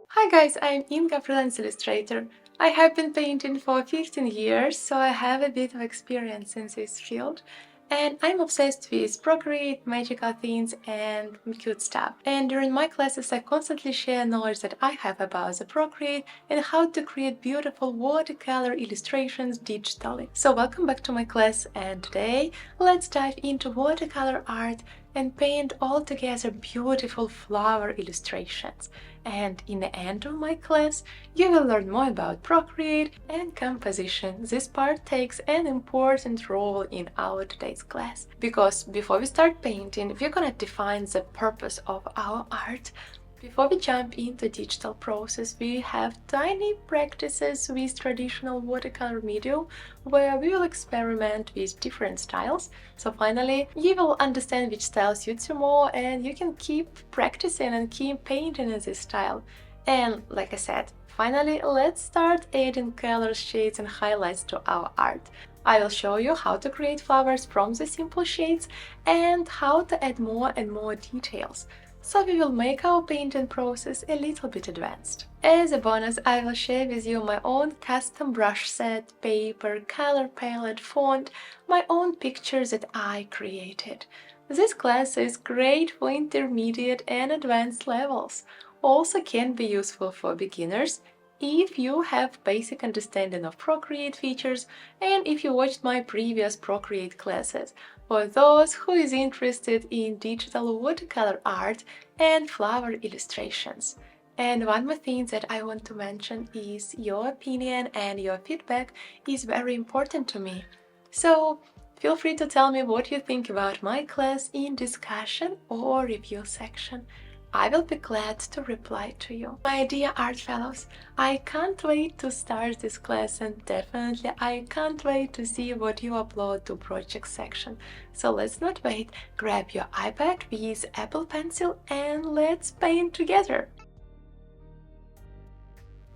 Hi guys, I'm Inga, freelance illustrator. I have been painting for 15 years, so I have a bit of experience in this field. And I'm obsessed with Procreate, magical things, and cute stuff. And during my classes, I constantly share knowledge that I have about the Procreate and how to create beautiful watercolor illustrations digitally. So welcome back to my class, and today let's dive into watercolor art and paint all together beautiful flower illustrations. And in the end of my class, you will learn more about Procreate and composition. This part takes an important role in our today's class, because before we start painting, we're gonna define the purpose of our art. Before we jump into digital process, we have tiny practices with traditional watercolor medium where we will experiment with different styles. So finally, you will understand which style suits you more and you can keep practicing and keep painting in this style. And like I said, finally, let's start adding colors, shades and highlights to our art. I will show you how to create flowers from the simple shades and how to add more and more details. So we will make our painting process a little bit advanced. As a bonus, I will share with you my own custom brush set, paper, color palette, font, my own pictures that I created. This class is great for intermediate and advanced levels. Also can be useful for beginners if you have basic understanding of Procreate features and if you watched my previous Procreate classes, for those who is interested in digital watercolor art and flower illustrations. And one more thing that I want to mention is your opinion and your feedback is very important to me. So feel free to tell me what you think about my class in discussion or review section. I will be glad to reply to you. My dear art fellows, I can't wait to start this class and definitely I can't wait to see what you upload to project section. So let's not wait, grab your iPad with Apple Pencil and let's paint together.